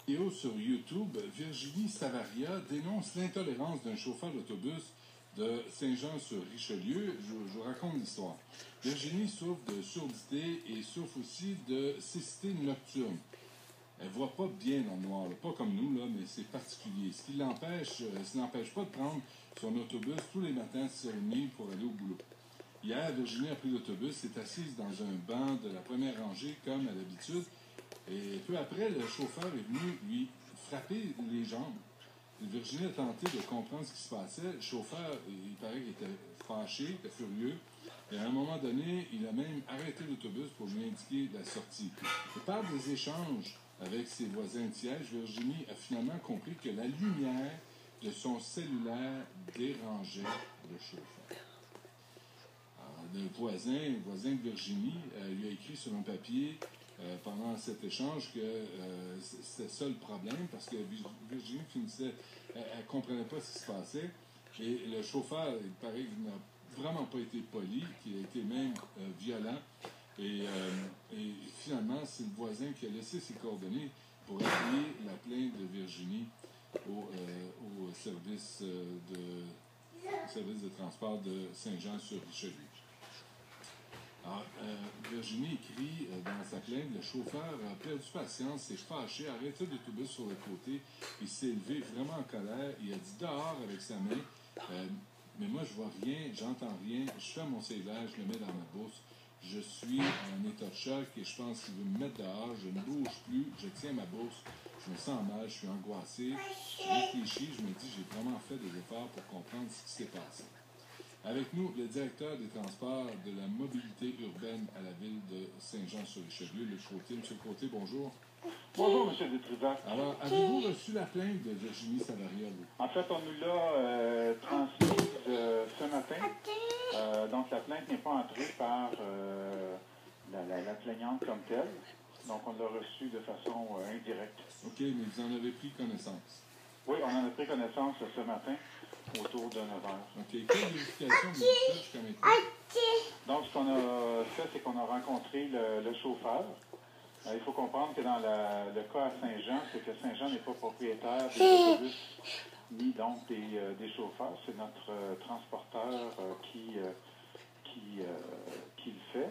Vidéo sur YouTube, Virginie Savaria dénonce l'intolérance d'un chauffeur d'autobus de Saint-Jean-sur-Richelieu. Je vous raconte l'histoire. Virginie souffre de surdité et souffre aussi de cécité nocturne. Elle ne voit pas bien dans le noir, là. Pas comme nous, là, mais c'est particulier. Ce qui l'empêche, ça n'empêche pas de prendre son autobus tous les matins à 6h30 pour aller au boulot. Hier, Virginie a pris l'autobus, s'est assise dans un banc de la première rangée comme à l'habitude. Et peu après, le chauffeur est venu lui frapper les jambes. Virginie a tenté de comprendre ce qui se passait. Le chauffeur, il paraît qu'il était fâché, il était furieux. Et à un moment donné, il a même arrêté l'autobus pour lui indiquer la sortie. Et par des échanges avec ses voisins de siège, Virginie a finalement compris que la lumière de son cellulaire dérangeait le chauffeur. Alors, le voisin de Virginie, lui a écrit sur un papier pendant cet échange que c'était ça le problème, parce que Virginie finissait, elle ne comprenait pas ce qui se passait. Et le chauffeur, il paraît qu'il n'a vraiment pas été poli, qu'il a été même violent. Et finalement, c'est le voisin qui a laissé ses coordonnées pour appuyer la plainte de Virginie au service de transport de Saint-Jean-sur-Richelieu. Alors, Virginie écrit dans sa plainte, le chauffeur a perdu patience, s'est fâché, a arrêté l'autobus sur le côté, il s'est élevé vraiment en colère, il a dit dehors avec sa main, mais moi je vois rien, j'entends rien, je fais mon cellulaire, je le mets dans ma bourse, je suis en état de choc et je pense qu'il veut me mettre dehors, je ne bouge plus, je tiens ma bourse, je me sens mal, je suis angoissé, je réfléchis, je me dis j'ai vraiment fait des efforts pour comprendre ce qui s'est passé. Avec nous, le directeur des transports de la mobilité urbaine à la ville de Saint-Jean-sur-Richelieu, Luc Côté. M. Côté, bonjour. Bonjour, M. Détrudac. Alors, avez-vous reçu la plainte de Virginie Savaria, vous? En fait, on nous l'a transmise ce matin. Donc, la plainte n'est pas entrée par la plaignante comme telle. Donc, on l'a reçue de façon indirecte. OK, mais vous en avez pris connaissance? Oui, on en a pris connaissance ce matin, autour de 9 h. OK. Quelle vérification vous avez faite jusqu'à maintenant? Donc, ce qu'on a fait, c'est qu'on a rencontré le chauffeur. Il faut comprendre que dans le cas à Saint-Jean, c'est que Saint-Jean n'est pas propriétaire des autobus ni donc des chauffeurs. C'est notre transporteur qui le fait.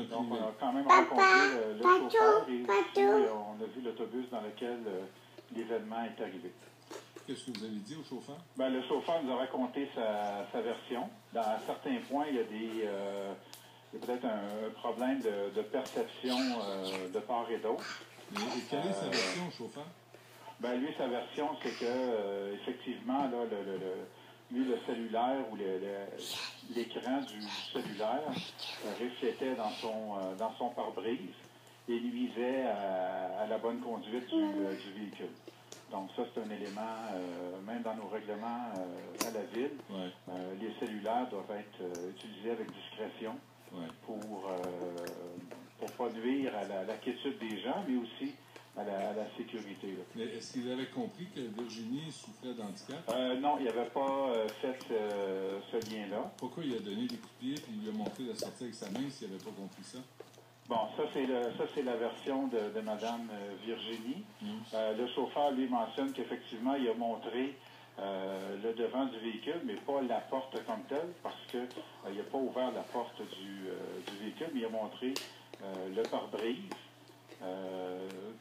Donc, on a quand même rencontré le chauffeur et aussi, on a vu l'autobus dans lequel l'événement est arrivé. Qu'est-ce que vous avez dit au chauffeur? Ben, le chauffeur nous a raconté sa version. Dans certains points, il y a peut-être un problème de perception de part et d'autre. Et quelle est sa version, chauffeur? Ben, lui, sa version, c'est que, effectivement, là, le cellulaire ou l'écran du cellulaire reflétait dans son pare-brise et nuisait à la bonne conduite du véhicule. Donc ça, c'est un élément, même dans nos règlements à la ville, les cellulaires doivent être utilisés avec discrétion pour pas nuire à la quiétude des gens, mais aussi à la sécurité. Là. Mais est-ce qu'il avait compris que Virginie souffrait d'handicap? Non, il n'avait pas fait ce lien-là. Pourquoi il a donné des coups de pied et il lui a montré la sortie avec sa main s'il n'avait pas compris ça? Bon, ça c'est la version de Mme Virginie. Le chauffeur, lui, mentionne qu'effectivement, il a montré le devant du véhicule, mais pas la porte comme telle, parce qu'il n'a pas ouvert la porte du véhicule, mais il a montré le pare-brise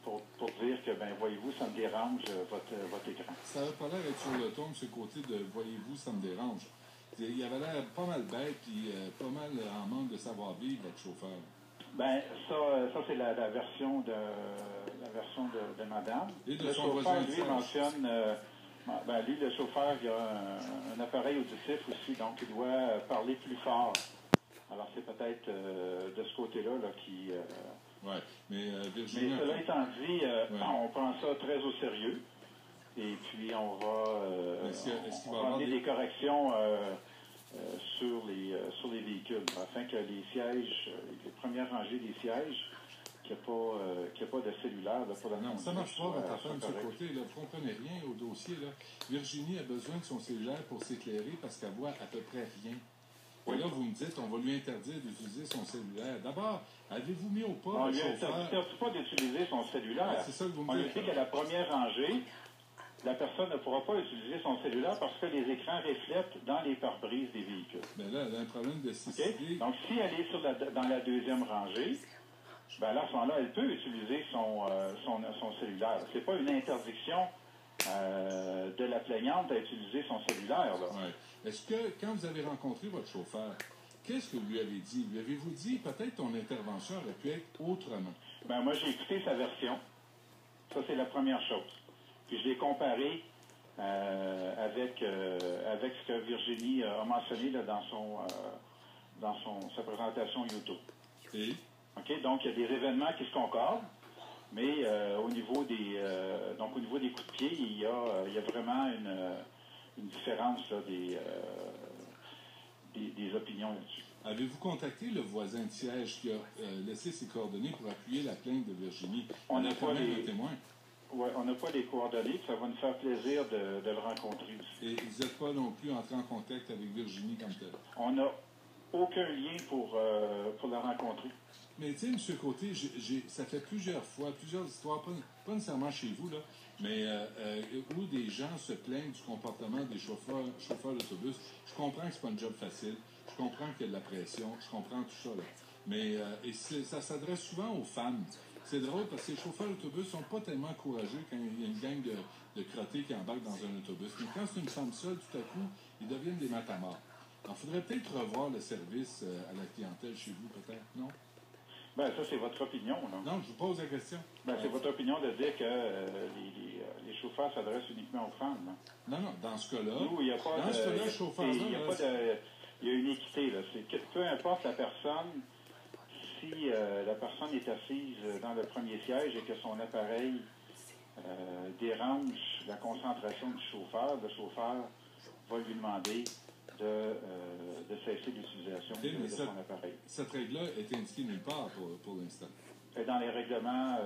pour dire que, ben voyez-vous, ça me dérange votre écran. Ça n'avait pas l'air d'être sur le ton de ce côté de « voyez-vous, ça me dérange ». Il avait l'air pas mal bête, puis pas mal en manque de savoir-vivre, votre chauffeur. Ben, ça c'est la version de madame. Et de le son chauffeur, voisin lui, mentionne, lui, le chauffeur, il a un appareil auditif aussi, donc il doit parler plus fort. Alors, c'est peut-être de ce côté-là qui... Oui, mais Virginie... Mais cela étant dit, on prend ça très au sérieux, et puis on va amener des corrections... sur les véhicules, afin que les sièges, les premières rangées des sièges, qu'il n'y ait pas de cellulaire. Là, pour la non, ça ne marche pas, votre affaire de ce côté. Là, vous ne comprenez rien au dossier. Là. Virginie a besoin de son cellulaire pour s'éclairer parce qu'elle voit à peu près rien. Et là, vous me dites, on va lui interdire d'utiliser son cellulaire. D'abord, avez-vous mis au pas On le lui chauffeur? interdit pas d'utiliser son cellulaire. C'est ça que vous On me lui dites. dit qu'à la première rangée, la personne ne pourra pas utiliser son cellulaire parce que les écrans reflètent dans les pare-brises des véhicules. Mais là, elle a un problème de cécité. Okay? Donc, si elle est dans la deuxième rangée, ben là, à ce moment-là, elle peut utiliser son cellulaire. Ce n'est pas une interdiction de la plaignante à utiliser son cellulaire. Ouais. Est-ce que, quand vous avez rencontré votre chauffeur, qu'est-ce que vous lui avez dit? Lui avez-vous dit, peut-être ton intervention aurait pu être autrement? Ben, moi, j'ai écouté sa version. Ça, c'est la première chose. Puis je l'ai comparé avec ce que Virginie a mentionné là, dans sa présentation YouTube. Et? OK? Donc, il y a des événements qui se concordent, mais au niveau des coups de pied, il y a vraiment une différence là, des opinions là-dessus. Avez-vous contacté le voisin de siège qui a laissé ses coordonnées pour appuyer la plainte de Virginie? On n'a quand pas même un témoin. Oui, on n'a pas les coordonnées, puis ça va nous faire plaisir de le rencontrer aussi. Et vous n'êtes pas non plus entré en contact avec Virginie comme telle? On n'a aucun lien pour la rencontrer. Mais tu sais, M. Côté, ça fait plusieurs fois, plusieurs histoires, pas nécessairement chez vous, là, mais où des gens se plaignent du comportement des chauffeurs d'autobus. Je comprends que c'est pas un job facile, je comprends qu'il y a de la pression, je comprends tout ça, là. Mais ça s'adresse souvent aux femmes. C'est drôle parce que les chauffeurs d'autobus sont pas tellement courageux quand il y a une gang de crottés qui embarquent dans un autobus. Mais quand c'est une femme seule, tout à coup, ils deviennent des matamores. Alors, il faudrait peut-être revoir le service à la clientèle chez vous, peut-être, non? Ben, ça, c'est votre opinion, là. Non, je vous pose la question. Ben, c'est votre opinion de dire que les chauffeurs s'adressent uniquement aux femmes, là. Non, non, dans ce cas-là, Nous, il n'y a pas dans ce cas-là, le chauffeur-là, il y a une équité, là. C'est que peu importe la personne, si la personne est assise dans le premier siège et que son appareil dérange la concentration du chauffeur, le chauffeur va lui demander de cesser l'utilisation de son appareil. Cette règle-là est indiquée nulle part pour l'instant. Dans les règlements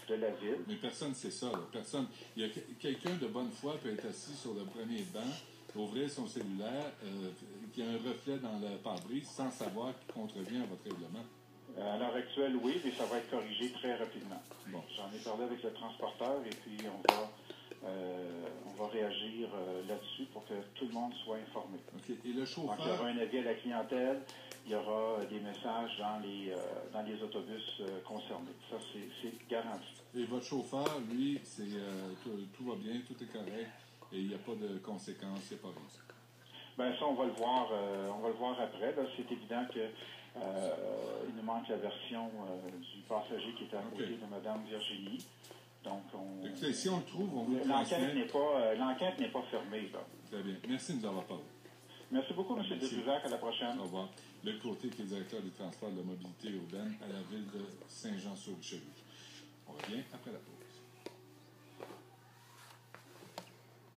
de la ville. Mais personne ne sait ça. Là. Personne. Il y a quelqu'un de bonne foi peut être assis sur le premier banc, ouvrir son cellulaire, qui a un reflet dans le pare-brise sans savoir qu'il contrevient à votre règlement. À l'heure actuelle, oui, mais ça va être corrigé très rapidement. Bon. J'en ai parlé avec le transporteur et puis on va réagir là-dessus pour que tout le monde soit informé. OK. Et le chauffeur... Donc, il y aura un avis à la clientèle, il y aura des messages dans les autobus concernés. Ça, c'est garanti. Et votre chauffeur, lui, tout va bien, tout est correct et il n'y a pas de conséquences, il n'y a pas rien. Bien, ça, on va le voir après. Là, c'est évident que il nous manque la version du passager qui était à côté de Mme Virginie. Donc, écoutez, si on le trouve, on vous l'enquête n'est pas fermée. Là. Très bien. Merci de nous avoir parlé. Merci beaucoup, M. Dubuzac. À la prochaine. Au revoir. Luc Côté, qui est directeur des transports de la mobilité urbaine à la ville de Saint-Jean-sur-Richelieu. On revient après la pause.